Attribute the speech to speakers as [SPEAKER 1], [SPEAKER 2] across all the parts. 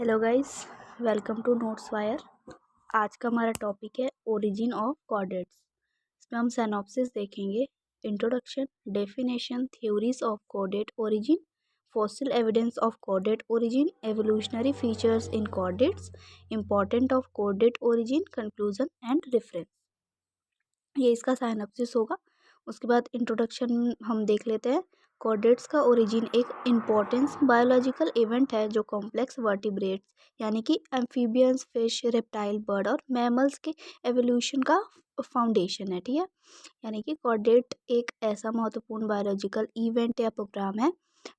[SPEAKER 1] Hello guys, welcome to notes wire. आज का हमारा टॉपिक है ओरिजिन ऑफ कॉर्डेट्स। इसमें हम सिनॉप्सिस देखेंगे। Introduction, definition, theories of chordate origin, fossil evidence of chordate origin, evolutionary features in chordates, important of chordate origin, conclusion and reference. ये इसका synopsis होगा। उसके बाद इंट्रोडक्शन हम देख लेते हैं। कॉर्डेट्स का ओरिजिन एक इम्पॉर्टेंस बायोलॉजिकल इवेंट है जो कॉम्प्लेक्स वर्टिब्रेट्स यानी कि एम्फीबियंस, फिश, रेप्टाइल, बर्ड और मैमल्स के एवोल्यूशन का फाउंडेशन है। ठीक है, यानी कि कॉर्डेट एक ऐसा महत्वपूर्ण बायोलॉजिकल इवेंट या प्रोग्राम है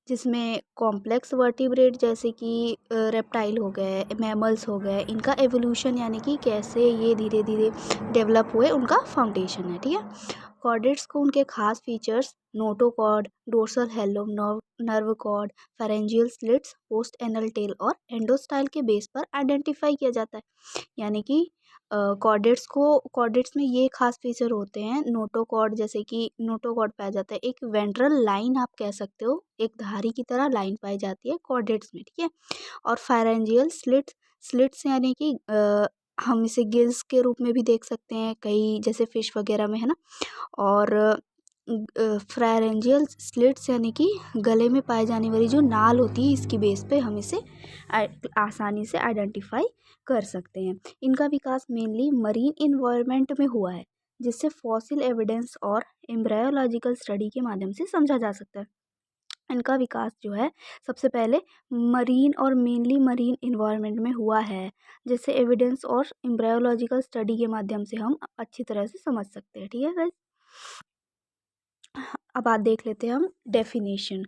[SPEAKER 1] जिसमें कॉम्प्लेक्स वर्टिब्रेट जैसे कि रेप्टाइल हो गए, मैमल्स हो गए, इनका एवोल्यूशन यानी कि कैसे ये धीरे धीरे डेवलप हुए उनका फाउंडेशन है। ठीक है, कॉर्डेट्स को उनके खास features notochord, dorsal hollow nerve cord, pharyngeal slits, post anal tail और एंडोस्टाइल के बेस पर आइडेंटिफाई किया जाता है। यानी कि कॉर्डेट्स में ये खास फीचर होते हैं। नोटोकॉर्ड, जैसे कि नोटोकॉर्ड पाया जाता है, एक वेंट्रल लाइन आप कह सकते हो, एक धारी की तरह लाइन पाई जाती है कॉर्डेट्स में। ठीक है, और फेरेंजियल स्लिट्स यानी कि हम इसे गिल्स के रूप में भी देख सकते हैं कई, जैसे फिश वगैरह में, है ना। और फेरेंजियल स्लिट्स यानी कि गले में पाई जाने वाली जो नाल होती है, इसकी बेस पे हम इसे आसानी से आइडेंटिफाई कर सकते हैं। इनका विकास मेनली मरीन इन्वायरमेंट में हुआ है, जिससे फॉसिल एविडेंस और एम्ब्रायोलॉजिकल स्टडी के माध्यम से समझा जा सकता है। इनका विकास जो है सबसे पहले मरीन और मेनली मरीन इन्वायरमेंट में हुआ है, जैसे एविडेंस और एम्ब्रायोलॉजिकल स्टडी के माध्यम से हम अच्छी तरह से समझ सकते हैं। ठीक है गाइस, अब बात देख लेते हैं हम डेफिनेशन।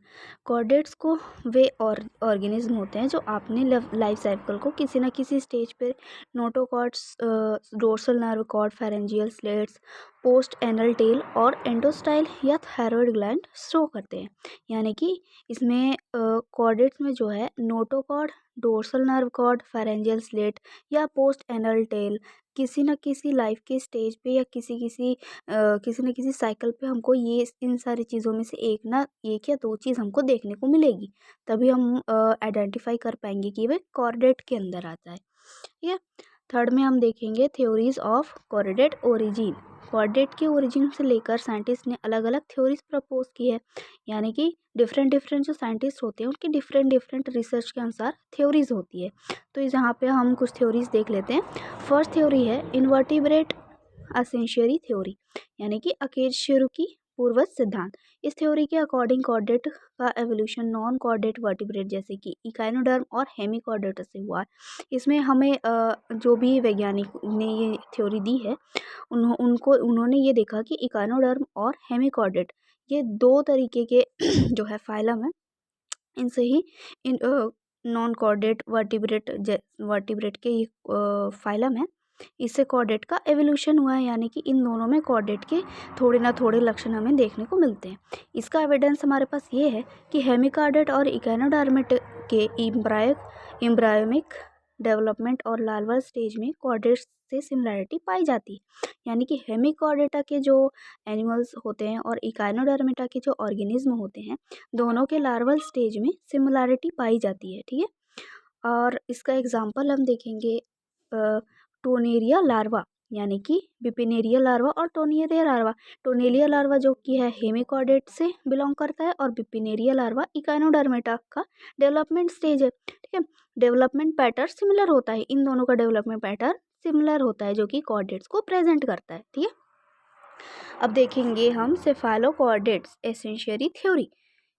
[SPEAKER 1] कॉर्डेट्स को वे और ऑर्गेनिज्म होते हैं जो अपने लाइफ साइकिल को किसी न किसी स्टेज पे notochords, dorsal nerve cord, pharyngeal slits, post anal tail और एंडोस्टाइल या थायरॉयड ग्लैंड शो करते हैं। यानी कि इसमें कॉर्डेट्स में जो है notochord, dorsal nerve cord, pharyngeal slit या पोस्ट एनल टेल किसी न किसी लाइफ के स्टेज पे या किसी न किसी साइकिल पे हमको ये इन सारी चीज़ों में से एक या दो चीज़ हमको देखने को मिलेगी, तभी हम आइडेंटिफाई कर पाएंगे कि वे कॉर्डेट के अंदर आता है। ठीक है, थर्ड में हम देखेंगे theories of chordate origin. Chordate के ओरिजिन से लेकर साइंटिस्ट ने अलग अलग थ्योरीज प्रपोज की है। यानी कि डिफरेंट डिफरेंट जो साइंटिस्ट होते हैं उनकी डिफरेंट डिफरेंट रिसर्च के अनुसार थ्योरीज होती है। तो यहाँ पे हम कुछ थ्योरीज देख लेते हैं। फर्स्ट थ्योरी है इन्वर्टिब्रेट असेंशियरी थ्योरी, यानी कि अकेशेरू की पूर्वज सिद्धांत। इस थ्योरी के अकॉर्डिंग कॉर्डेट का एवोल्यूशन नॉन कॉर्डेट वर्टिब्रेट जैसे कि इकाइनोडर्म और हेमिकॉर्डेट से हुआ है। इसमें हमें जो भी वैज्ञानिक ने ये थ्योरी दी है उन्होंने ये देखा कि इकाइनोडर्म और हेमिकॉर्डेट ये दो तरीके के जो है फाइलम है, इनसे ही इन नॉन कॉर्डेट वर्टिब्रेट के ये फाइलम है, इससे कॉर्डेट का एवोल्यूशन हुआ है। यानी कि इन दोनों में कॉर्डेट के थोड़े ना थोड़े लक्षण हमें देखने को मिलते हैं। इसका एविडेंस हमारे पास ये है कि हेमिकॉर्डेट और इकाइनोडर्मेट के एम्ब्रायोमिक डेवलपमेंट और लार्वल स्टेज में कॉर्डेट से सिमिलैरिटी पाई जाती है। यानी कि हेमिकॉर्डेटा के जो एनिमल्स होते हैं और इकाइनोडर्मेटा के जो ऑर्गेनिज्म होते हैं, दोनों के लार्वल स्टेज में सिमिलैरिटी पाई जाती है। ठीक है, और इसका एग्जांपल हम देखेंगे टोनेरिया लार्वा, यानी कि बिपिनेरिया लार्वा और टोनेरिया लार्वा। टोनेरिया लार्वा जो कि है हेमिकॉर्डेट से बिलोंग करता है और बिपिनेरिया लार्वा इकाइनोडर्मेटा का डेवलपमेंट स्टेज है। ठीक है, डेवलपमेंट पैटर्न सिमिलर होता है, इन दोनों का डेवलपमेंट पैटर्न सिमिलर होता है जो कि कॉर्डेट्स को प्रेजेंट करता है। ठीक है, अब देखेंगे हम सेफालोकॉर्डेट्स एसेंशियरी थ्योरी।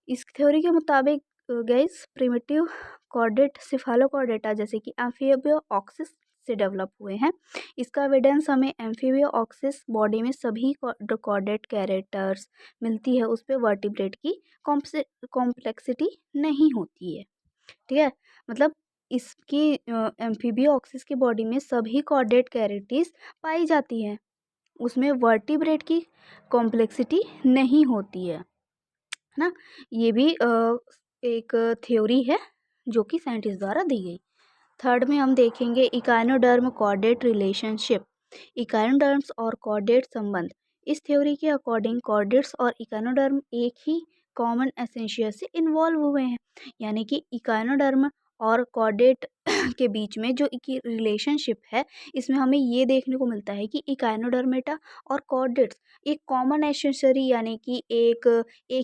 [SPEAKER 1] इस थ्योरी के मुताबिक गाइस प्रिमिटिव कॉर्डेट सेफालोकॉर्डेटा जैसे कि एम्फीबियो ऑक्सिस से डेवलप हुए हैं। इसका एविडेंस हमें एम्फीबियो ऑक्सिस बॉडी में सभी कॉर्डेट कैरेक्टर्स मिलती है, उस पर वर्टिब्रेट की कॉम्प्लेक्सिटी नहीं होती है। ठीक है, मतलब इसकी एम्फीबियो ऑक्सिस की बॉडी में सभी कॉर्डेट कैरेक्टर्स पाई जाती हैं, उसमें वर्टिब्रेट की कॉम्प्लेक्सिटी नहीं होती है ना। ये भी एक थ्योरी है जो कि साइंटिस्ट द्वारा दी गई। थर्ड में हम देखेंगे इकाइनोडर्म कॉर्डेट रिलेशनशिप, इकाइनोडर्म्स और कॉर्डेट संबंध। इस थ्योरी के अकॉर्डिंग कॉर्डेट्स और इकाइनोडर्म एक ही कॉमन एसेंशिया से इन्वॉल्व हुए हैं। यानी कि इकाइनोडर्म और कॉर्डेट के बीच में जो एक रिलेशनशिप है, इसमें हमें ये देखने को मिलता है कि इकाइनोडर्मेटा और कॉर्डेट्स एक कॉमन एसेंसरी यानी कि एक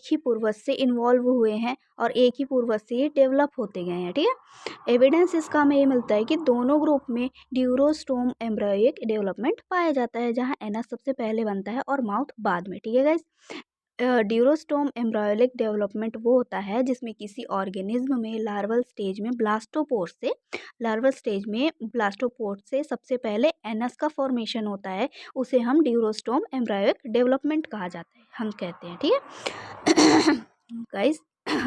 [SPEAKER 1] ही पूर्वज से इन्वॉल्व हुए हैं और एक ही पूर्वज से ये डेवलप होते गए हैं, ठीक है। एविडेंस इसका हमें ये मिलता है कि दोनों ग्रुप में ड्यूरोस्टोम एम्ब्रॉयिक डेवलपमेंट पाया जाता है, जहाँ एनस सबसे पहले बनता है और माउथ बाद में, ठीक है गाइस। ड्यूरोस्टोम एम्ब्रॉयलिक डेवलपमेंट वो होता है जिसमें किसी ऑर्गेनिज्म में लार्वल स्टेज में ब्लास्टोपोर से सबसे पहले एनस का फॉर्मेशन होता है, उसे हम ड्यूरोस्टोम एम्ब्रॉयलिक डेवलपमेंट कहा जाता है, हम कहते हैं, ठीक है। गाइस,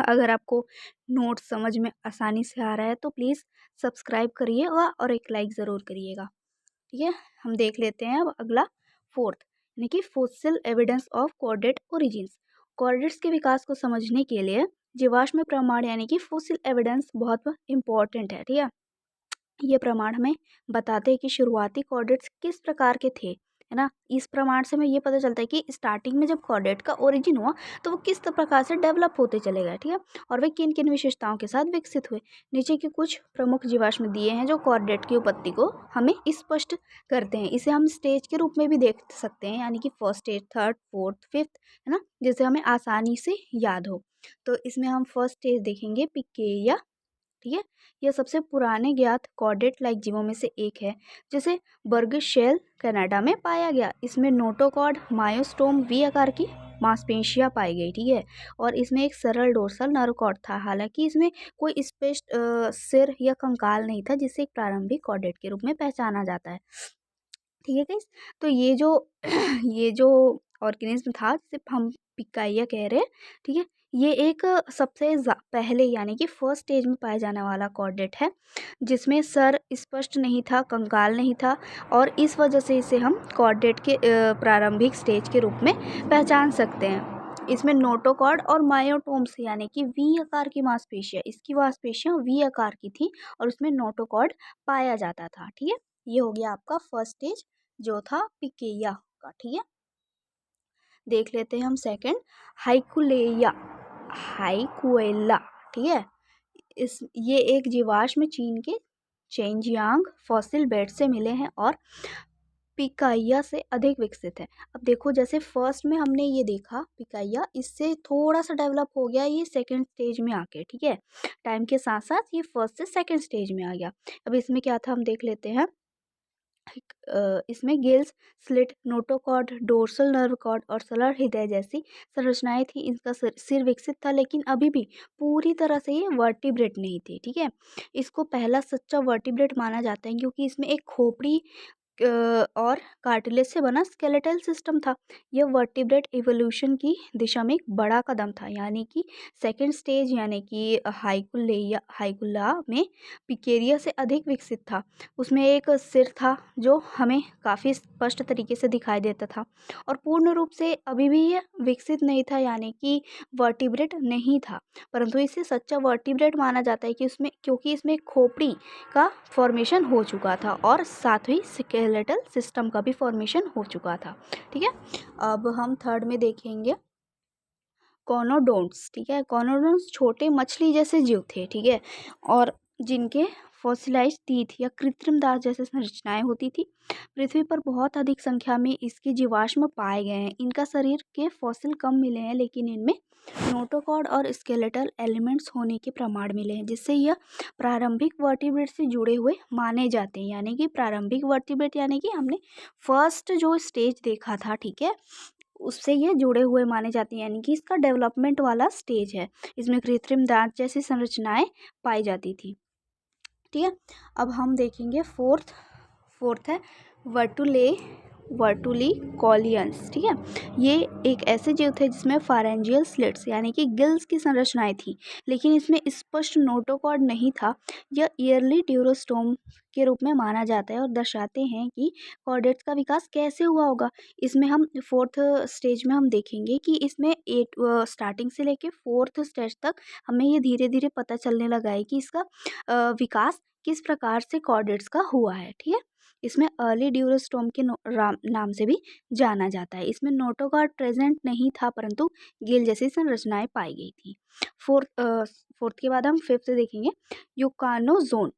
[SPEAKER 1] अगर आपको नोट समझ में आसानी से आ रहा है तो प्लीज़ सब्सक्राइब करिएगा और एक लाइक ज़रूर करिएगा, ठीक है। हम देख लेते हैं अब अगला फोर्थ, यानी कि fossil evidence of chordate origins. Chordates के विकास को समझने के लिए जीवाश्म प्रमाण यानी कि फोसिल एविडेंस बहुत इंपॉर्टेंट है, ठीक है। ये प्रमाण हमें बताते हैं कि शुरुआती कॉर्डेट्स किस प्रकार के थे, है ना। इस प्रमाण से हमें ये पता चलता है कि स्टार्टिंग में जब कॉर्डेट का ओरिजिन हुआ तो वो किस प्रकार से डेवलप होते चले गए, ठीक है, और वे किन किन विशेषताओं के साथ विकसित हुए। नीचे के कुछ प्रमुख जीवाश्म दिए हैं जो कॉर्डेट की उत्पत्ति को हमें स्पष्ट करते हैं। इसे हम स्टेज के रूप में भी देख सकते हैं, यानी कि first stage, third, fourth, fifth, है ना, जिसे हमें आसानी से याद हो। तो इसमें हम फर्स्ट स्टेज देखेंगे, पिकेया, ठीक है। यह सबसे पुराने ज्ञात कॉर्डेट लाइक जीवों में से एक है, जिसे बर्गिश शेल कनाडा में पाया गया। इसमें नोटोकॉर्ड मायोस्टोम वी आकार की मांसपेशियां पाई गई, ठीक है, और इसमें एक सरल डोर्सल नर्व कॉर्ड था। हालांकि इसमें कोई स्पष्ट सिर या कंकाल नहीं था, जिसे एक प्रारंभिक कॉर्डेट के रूप में पहचाना जाता है, ठीक है गाइस। तो ये जो ये जो ऑर्गेनिज्म था जिसे हम पिकाइया कह रहे हैं, ठीक है, ये एक सबसे पहले यानी कि फर्स्ट स्टेज में पाया जाने वाला कॉर्डेट है, जिसमें सर स्पष्ट नहीं था, कंकाल नहीं था, और इस वजह से इसे हम कॉर्डेट के प्रारंभिक स्टेज के रूप में पहचान सकते हैं। इसमें नोटोकॉर्ड और मायोटोम्स यानी कि वी आकार की मांसपेशियां, इसकी मांसपेशियां वी आकार की थी और उसमें नोटोकॉर्ड पाया जाता था, ठीक है। ये हो गया आपका फर्स्ट स्टेज जो था पिकेया का, ठीक है। देख लेते हैं हम सेकंड, हाइकुलेया, हाइकुएला, ठीक है। इस ये एक जीवाश्म चीन के चेंजियांग फॉसिल बेड से मिले हैं और पिकाइया से अधिक विकसित है। अब देखो, जैसे फर्स्ट में हमने ये देखा पिकाइया, इससे थोड़ा सा डेवलप हो गया ये सेकंड स्टेज में आके, ठीक है। टाइम के साथ साथ ये फर्स्ट से सेकंड स्टेज में आ गया। अब इसमें क्या था हम देख लेते हैं। इसमें gills, slit, notochord, dorsal nerve cord और सलर हृदय जैसी संरचनाएं थी। इनका सिर विकसित था, लेकिन अभी भी पूरी तरह से ये वर्टिब्रेट नहीं थे, ठीक है। इसको पहला सच्चा वर्टिब्रेट माना जाता है क्योंकि इसमें एक खोपड़ी और कार्टिलेज से बना स्केलेटल सिस्टम था। यह वर्टिब्रेट इवोल्यूशन की दिशा में एक बड़ा कदम था, यानी कि सेकंड स्टेज यानी कि हाइकुला में पिकेरिया से अधिक विकसित था। उसमें एक सिर था जो हमें काफ़ी स्पष्ट तरीके से दिखाई देता था, और पूर्ण रूप से अभी भी यह विकसित नहीं था, यानी कि वर्टिब्रेट नहीं था, परंतु इसे सच्चा वर्टिब्रेट माना जाता है कि उसमें, क्योंकि इसमें खोपड़ी का फॉर्मेशन हो चुका था और साथ ही स्केलेटल सिस्टम का भी फॉर्मेशन हो चुका था, ठीक है। अब हम थर्ड में देखेंगे कॉनोडोंट्स, ठीक है। कॉनोडोंट्स छोटे मछली जैसे जीव थे, ठीक है, और जिनके फॉसिलाइज्ड टीथ या कृत्रिम दांत जैसे संरचनाएं होती थी। पृथ्वी पर बहुत अधिक संख्या में इसके जीवाश्म पाए गए हैं। इनका शरीर के फॉसिल कम मिले हैं, लेकिन इनमें नोटोकॉर्ड और स्केलेटल एलिमेंट्स होने के प्रमाण मिले हैं, जिससे यह प्रारंभिक वर्टिब्रेट से जुड़े हुए माने जाते हैं। यानी कि प्रारंभिक वर्टिब्रेट यानी कि हमने फर्स्ट जो स्टेज देखा था, ठीक है, उससे ये जुड़े हुए माने जाते हैं, यानी कि इसका डेवलपमेंट वाला स्टेज है। इसमें कृत्रिम दांत जैसी संरचनाएं पाई जाती थी, ठीक है। अब हम देखेंगे फोर्थ है वर्टुले वर्टुली कॉलियंस, ठीक है। ये एक ऐसे जीव थे जिसमें फारेंजियल स्लिट्स यानी कि गिल्स की संरचनाएं थी, लेकिन इसमें स्पष्ट नोटोकॉर्ड नहीं था। यह ईयरली ड्यूरोस्टोम के रूप में माना जाता है और दर्शाते हैं कि कॉर्डेट्स का विकास कैसे हुआ होगा। इसमें हम फोर्थ स्टेज में हम देखेंगे कि इसमें स्टार्टिंग से लेके फोर्थ स्टेज तक हमें ये धीरे धीरे पता चलने लगा है कि इसका विकास किस प्रकार से कॉर्डेट्स का हुआ है, ठीक है। इसमें अर्ली ड्यूरोस्टोम के नाम से भी जाना जाता है। इसमें नोटोकॉर्ड प्रेजेंट नहीं था, परंतु गिल जैसी संरचनाएं पाई गई थी। फोर्थ के बाद हम फिफ्थ देखेंगे यूकानोजोन,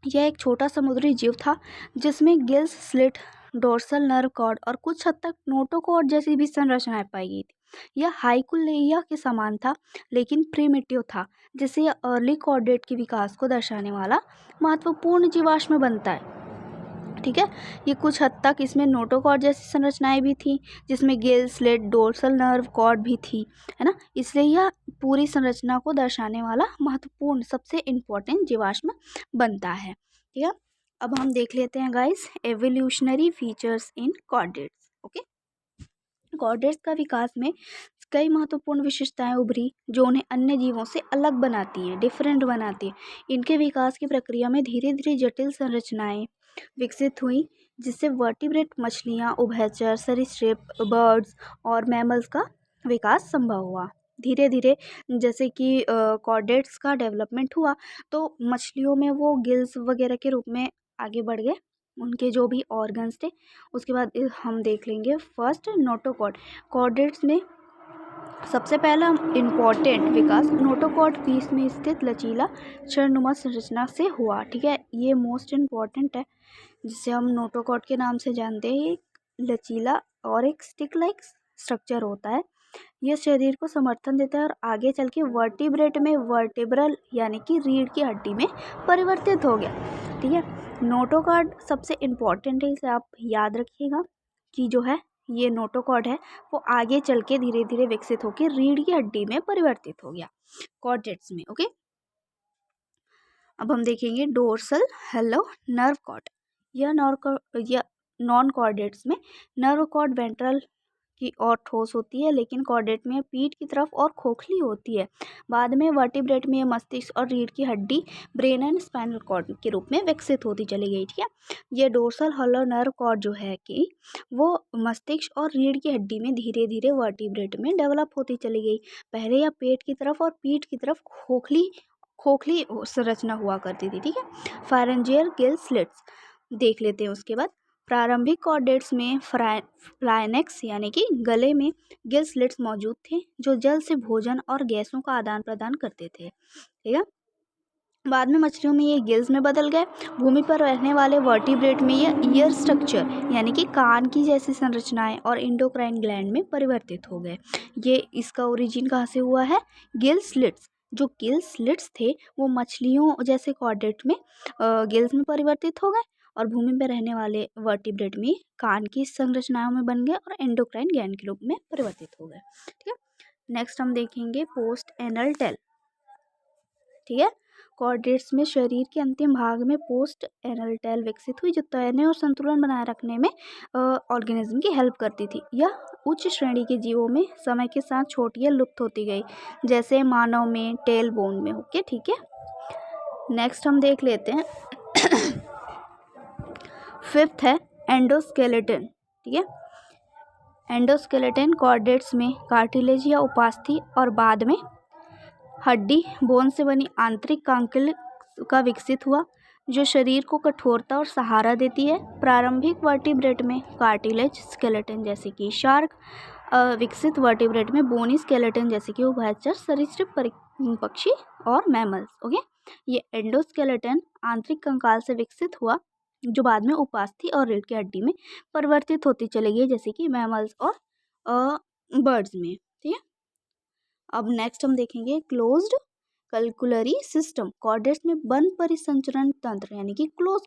[SPEAKER 1] यह एक छोटा समुद्री जीव था जिसमें gills, slit, dorsal nerve cord और कुछ हद तक नोटोकॉर्ड जैसी भी संरचनाएं पाई गई थी। यह हाइकुलेया के समान था लेकिन प्रीमिटिव था, जिससे यह अर्ली कॉर्डेट के विकास को दर्शाने वाला महत्वपूर्ण जीवाश्म बनता है। ठीक है, ये कुछ हद तक इसमें नोटोकॉर्ड जैसी संरचनाएं भी थी, जिसमें gill, slit, dorsal nerve cord भी थी, है ना। इसलिए यह पूरी संरचना को दर्शाने वाला महत्वपूर्ण सबसे इम्पोर्टेंट जीवाश्म बनता है। ठीक है, अब हम देख लेते हैं guys evolutionary features in chordates. Okay, chordates का विकास में कई महत्वपूर्ण विशेषताएं उभरी जो उन्हें अन्य जीवों से अलग बनाती है, डिफरेंट बनाती है। इनके विकास की प्रक्रिया में धीरे धीरे जटिल संरचनाएं विकसित हुई, जिससे वर्टिब्रेट मछलियां, उभयचर, सरीसृप, बर्ड्स और मैमल्स का विकास संभव हुआ। धीरे धीरे जैसे कि कॉर्डेट्स का डेवलपमेंट हुआ तो मछलियों में वो गिल्स वगैरह के रूप में आगे बढ़ गए, उनके जो भी ऑर्गन्स थे। उसके बाद हम देख लेंगे फर्स्ट नोटोकॉर्ड। कॉर्डेट्स में सबसे पहला इम्पॉर्टेंट विकास नोटोकॉर्ड पीस में स्थित लचीला क्षणनुमा संरचना से हुआ। ठीक है, ये मोस्ट इम्पॉर्टेंट है, जिसे हम नोटोकॉर्ड के नाम से जानते हैं। एक लचीला और एक स्टिक लाइक स्ट्रक्चर होता है। यह शरीर को समर्थन देता है और आगे चल के वर्टिब्रेट में वर्टिब्रल यानी कि रीढ़ की हड्डी में परिवर्तित हो गया। ठीक है, नोटोकॉर्ड सबसे इम्पॉर्टेंट है, इसे आप याद रखिएगा कि जो है ये नोटोकॉर्ड है वो आगे चल के धीरे धीरे विकसित होकर रीढ़ की हड्डी में परिवर्तित हो गया कॉर्डेट्स में। ओके, अब हम देखेंगे डोर्सल हेलो नर्व कॉर्ड। यह नॉन कॉर्डेट्स में नर्व कॉर्ड वेंट्रल की और ठोस होती है, लेकिन कॉर्डेट में पीठ की तरफ और खोखली होती है। बाद में वर्टिब्रेट में मस्तिष्क और रीढ़ की हड्डी ब्रेन एंड स्पाइनल कॉर्ड के रूप में विकसित होती चली गई। ठीक है, ये डोर्सल हॉलो नर्व कॉर्ड जो है कि वो मस्तिष्क और रीढ़ की हड्डी में धीरे धीरे वर्टिब्रेट में डेवलप होती चली गई। पहले यह पेट की तरफ और पीठ की तरफ खोखली खोखली संरचना हुआ करती थी। ठीक है, फारेंजियल गिल स्लिट्स देख लेते हैं। उसके बाद प्रारंभिक कॉर्डेट्स में फ्लाइनेक्स यानी कि गले में गिल स्लिट्स मौजूद थे जो जल से भोजन और गैसों का आदान प्रदान करते थे। ठीक है, बाद में मछलियों में ये गिल्स में बदल गए। भूमि पर रहने वाले वर्टिब्रेट में ये ईयर स्ट्रक्चर यानी कि कान की जैसी संरचनाएं और इंडोक्राइन ग्लैंड में परिवर्तित हो गए। ये इसका ओरिजिन कहाँ से हुआ है? Gill slits. जो गिल स्लिट्स थे वो मछलियों जैसे कॉर्डेट में गिल्स में परिवर्तित हो गए और भूमि में रहने वाले वर्टिब्रेट में कान की संरचनाओं में बन गए और एंडोक्राइन ग्लैंड के रूप में परिवर्तित हो गए। ठीक है, नेक्स्ट हम देखेंगे पोस्ट एनल टेल। ठीक है, कॉर्डेट्स में शरीर के अंतिम भाग में पोस्ट एनल टेल विकसित हुई जो तैरने और संतुलन बनाए रखने में ऑर्गेनिज्म की हेल्प करती थी। यह उच्च श्रेणी के जीवों में समय के साथ छोटियाँ लुप्त होती गई, जैसे मानव में टेल बोन में। ओके, ठीक है, नेक्स्ट हम देख लेते हैं फिफ्थ है एंडोस्केलेटन। ठीक है, एंडोस्केलेटन कॉर्डेट्स में कार्टिलेज या उपास्थि और बाद में हड्डी बोन से बनी आंतरिक कांकिल का विकसित हुआ जो शरीर को कठोरता और सहारा देती है। प्रारंभिक वर्टिब्रेट में कार्टिलेज स्केलेटन जैसे कि शार्क, विकसित वर्टिब्रेट में बोनी स्केलेटन जैसे कि उभयचर सरीसृप पक्षी और मैमल्स। ओके, ये एंडोस्केलेटन आंतरिक कंकाल से विकसित हुआ जो बाद में उपास्थि और रीढ़ की हड्डी में परिवर्तित होती चली गई जैसे कि मैमल्स और बर्ड्स में। ठीक है, अब नेक्स्ट हम देखेंगे क्लोज्ड कल्कुलरी सिस्टम। कॉर्डेट्स में बंद परिसंचरण तंत्र यानी कि क्लोज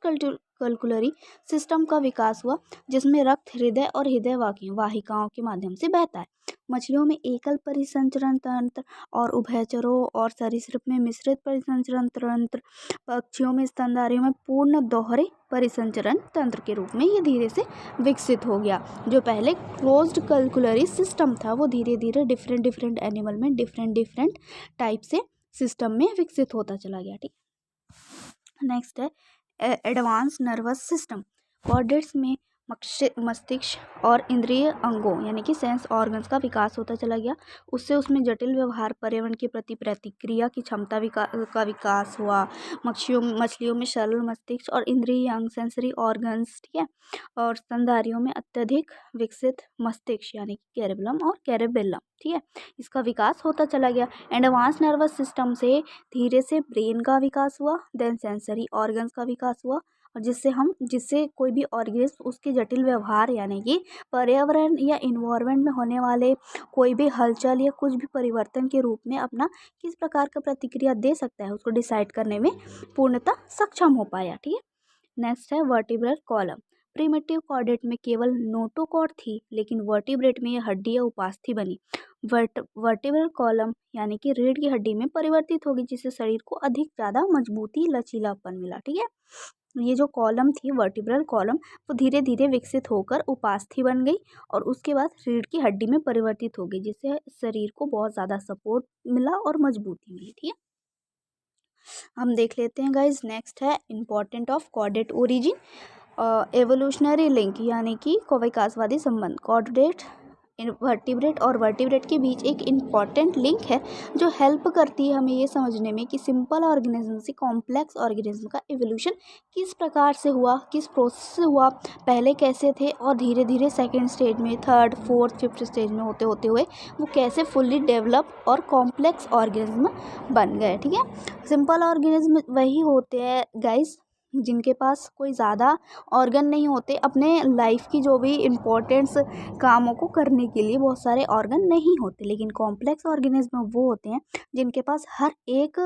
[SPEAKER 1] कल्कुलरी सिस्टम का विकास हुआ जिसमें रक्त हृदय और हृदय वाहिकाओं के माध्यम से बहता है। मछलियों में एकल परिसंचरण तंत्र और उभयचरों और सरीसृप में मिश्रित परिसंचरण तंत्र, पक्षियों में स्तनधारियों में पूर्ण दोहरे परिसंचरण तंत्र के रूप में ये धीरे से विकसित हो गया। जो पहले क्लोज्ड कल्कुलरी सिस्टम था वो धीरे धीरे डिफरेंट एनिमल में डिफरेंट टाइप से सिस्टम में विकसित होता चला गया। ठीक, नेक्स्ट है एडवांस नर्वस सिस्टम। कॉर्डेट्स में मस्तिष्क और इंद्रिय अंगों यानी कि सेंस ऑर्गन्स का विकास होता चला गया। उससे उसमें जटिल व्यवहार, पर्यावरण के प्रति प्रतिक्रिया की क्षमता का विकास हुआ। मछलियों में सरल मस्तिष्क और इंद्रिय अंग, सेंसरी ऑर्गन्स, ठीक है। और स्तनधारियों में अत्यधिक विकसित मस्तिष्क यानी कि कैरेबलम और कैरेबेलम, ठीक है, इसका विकास होता चला गया। एडवांस नर्वस सिस्टम से धीरे से ब्रेन का विकास हुआ, देन सेंसरी ऑर्गन्स का विकास हुआ, और जिससे कोई भी ऑर्गेनिज्म उसके जटिल व्यवहार यानी कि पर्यावरण या इन्वायरमेंट में होने वाले कोई भी हलचल या कुछ भी परिवर्तन के रूप में अपना किस प्रकार का प्रतिक्रिया दे सकता है उसको डिसाइड करने में पूर्णतः सक्षम हो पाया, ठीक है। नेक्स्ट है वर्टिब्रल कॉलम। प्रीमिटिव कॉर्डेट में केवल नोटोकॉर्ड थी, लेकिन वर्टिब्रेट में यह हड्डी या उपास्थि बनी। वर्टिब्रल कॉलम यानी कि रीढ़ की हड्डी में परिवर्तित होगी, जिससे शरीर को अधिक ज़्यादा मजबूती, लचीलापन मिला, ठीक है। ये जो कॉलम थी वर्टिब्रल कॉलम, वो धीरे धीरे विकसित होकर उपास्थि बन गई और उसके बाद रीढ़ की हड्डी में परिवर्तित हो गई, जिससे शरीर को बहुत ज़्यादा सपोर्ट मिला और मजबूती मिली, ठीक है। हम देख लेते हैं गाइज, नेक्स्ट है important of chordate origin. Evolutionary link यानी कि विकासवादी संबंध। कॉर्डेट वर्टिब्रेट और वर्टिब्रेट के बीच एक इम्पॉर्टेंट लिंक है जो हेल्प करती है हमें ये समझने में कि सिंपल ऑर्गेनिज्म से कॉम्प्लेक्स ऑर्गेनिज्म का एवोल्यूशन किस प्रकार से हुआ, किस प्रोसेस से हुआ, पहले कैसे थे और धीरे धीरे सेकेंड स्टेज में, थर्ड, फोर्थ, फिफ्थ स्टेज में होते होते हुए वो कैसे फुल्ली डेवलप और कॉम्प्लेक्स ऑर्गेनिज्म बन गए, ठीक है। सिंपल ऑर्गेनिज्म वही होते हैं गाइस जिनके पास कोई ज़्यादा ऑर्गन नहीं होते, अपने लाइफ की जो भी इम्पोर्टेंट्स कामों को करने के लिए बहुत सारे ऑर्गन नहीं होते। लेकिन कॉम्प्लेक्स ऑर्गेनिज्म वो होते हैं जिनके पास हर एक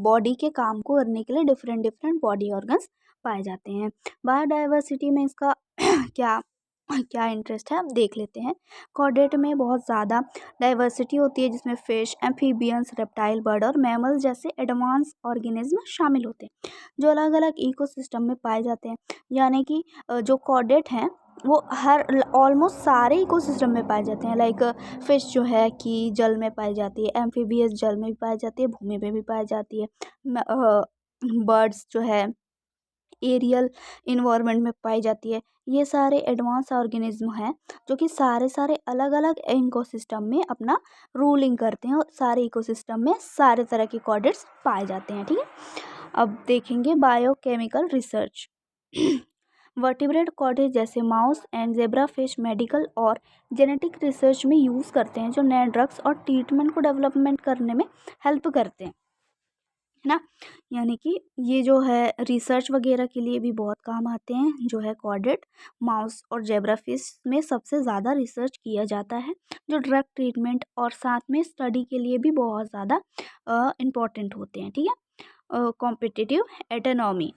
[SPEAKER 1] बॉडी के काम को करने के लिए डिफरेंट डिफरेंट बॉडी ऑर्गन्स पाए जाते हैं। बायोडाइवर्सिटी में इसका क्या क्या इंटरेस्ट है, आप देख लेते हैं। कॉर्डेट में बहुत ज़्यादा डाइवर्सिटी होती है, जिसमें फिश, एम्फीबियंस, रेप्टाइल, बर्ड और मैमल जैसे एडवांस ऑर्गेनिज्म शामिल होते हैं जो अलग अलग इकोसिस्टम में पाए जाते हैं। यानी कि जो कॉर्डेट हैं वो हर ऑलमोस्ट सारे इकोसिस्टम में पाए जाते हैं। लाइक फिश जो है कि जल में पाई जाती है, एम्फीबियस जल में भी पाई जाती है, भूमि में भी पाई जाती है, बर्ड्स जो है एरियल इन्वायरमेंट में पाई जाती है। ये सारे एडवांस ऑर्गेनिज्म हैं जो कि सारे सारे अलग अलग इकोसिस्टम में अपना रूलिंग करते हैं और सारे इकोसिस्टम में सारे तरह के कॉर्डेट्स पाए जाते हैं, ठीक है। अब देखेंगे बायोकेमिकल रिसर्च। वर्टिब्रेट कॉर्डेट जैसे mouse and zebra fish medical और जेनेटिक रिसर्च में यूज़ करते हैं, जो नए ड्रग्स और ट्रीटमेंट को डेवलपमेंट करने में हेल्प करते हैं, है ना। यानी कि ये जो है रिसर्च वगैरह के लिए भी बहुत काम आते हैं। जो है कॉर्डेट, माउस और जेब्राफिश में सबसे ज़्यादा रिसर्च किया जाता है, जो ड्रग ट्रीटमेंट और साथ में स्टडी के लिए भी बहुत ज़्यादा इम्पोर्टेंट होते हैं, ठीक है। कॉम्पिटिटिव एटोनॉमी,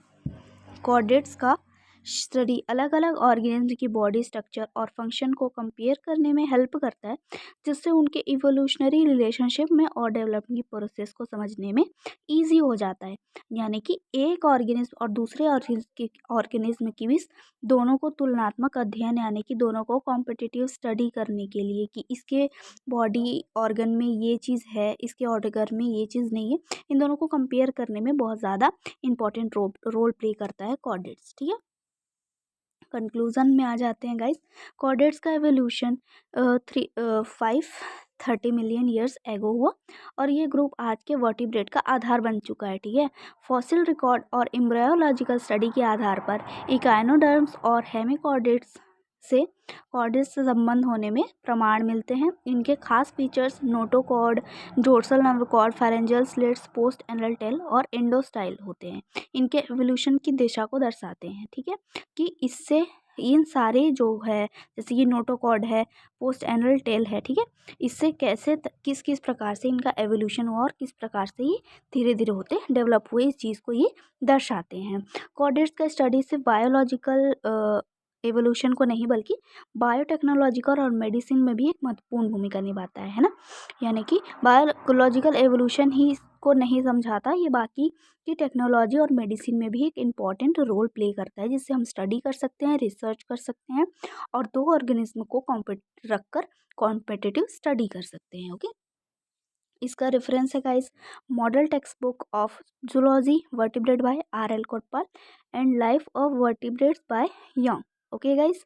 [SPEAKER 1] कॉर्डेट्स का स्टडी अलग अलग ऑर्गेनिज्म की बॉडी स्ट्रक्चर और फंक्शन को कंपेयर करने में हेल्प करता है, जिससे उनके इवोल्यूशनरी रिलेशनशिप में और डेवलपमेंट की प्रोसेस को समझने में इजी हो जाता है। यानी कि एक ऑर्गेनिज्म और दूसरे ऑर्गेनिज्म की भी दोनों को तुलनात्मक अध्ययन यानी कि दोनों को कॉम्पिटिटिव स्टडी करने के लिए कि इसके बॉडी ऑर्गन में ये चीज़ है, इसके ऑर्गन में ये चीज़ नहीं है, इन दोनों को कंपेयर करने में बहुत ज़्यादा इंपॉर्टेंट रोल प्ले करता है कॉर्डेट्स, ठीक है। कंक्लूजन में आ जाते हैं गाइस। कॉर्डेट्स का एवोल्यूशन 530 मिलियन ईयर्स एगो हुआ और ये ग्रुप आज के वर्टिब्रेट का आधार बन चुका है, ठीक है। फॉसिल रिकॉर्ड और एम्ब्रायोलॉजिकल स्टडी के आधार पर इकाइनोडर्म्स और हेमिकॉर्डेट्स से कॉर्डेट्स से संबंध होने में प्रमाण मिलते हैं। इनके खास features notochord, dorsal nerve cord, pharyngeal slits, post anal tail और एंडोस्टाइल होते हैं। इनके एवोल्यूशन की दिशा को दर्शाते हैं, ठीक है, कि इससे इन सारे जो है जैसे ये नोटोकॉर्ड है, पोस्ट एनरल टेल है, ठीक है, इससे कैसे किस किस प्रकार से इनका एवोल्यूशन हुआ और किस प्रकार से ये धीरे धीरे होते डेवलप हुए, इस चीज़ को ये दर्शाते हैं। कॉर्डेट्स का स्टडी सिर्फ बायोलॉजिकल एवोल्यूशन को नहीं बल्कि बायोटेक्नोलॉजिकल और मेडिसिन में भी एक महत्वपूर्ण भूमिका निभाता है ना। यानी कि बायोलॉजिकल एवोल्यूशन ही को नहीं समझाता, ये बाकी की टेक्नोलॉजी और मेडिसिन में भी एक इम्पॉर्टेंट रोल प्ले करता है, जिससे हम स्टडी कर सकते हैं, रिसर्च कर सकते हैं और दो ऑर्गेनिज्म को रख कर कॉम्पिटिटिव स्टडी कर सकते हैं, ओके। इसका रेफरेंस है guys, model text book of zoology vertebrate by R.L. Kotpal and life of vertebrates by Young. Okay guys,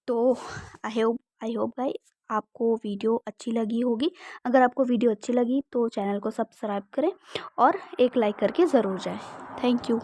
[SPEAKER 1] तो आई होप गाइस आपको वीडियो अच्छी लगी होगी। अगर आपको वीडियो अच्छी लगी तो चैनल को सब्सक्राइब करें और एक लाइक करके ज़रूर जाएं। Thank you.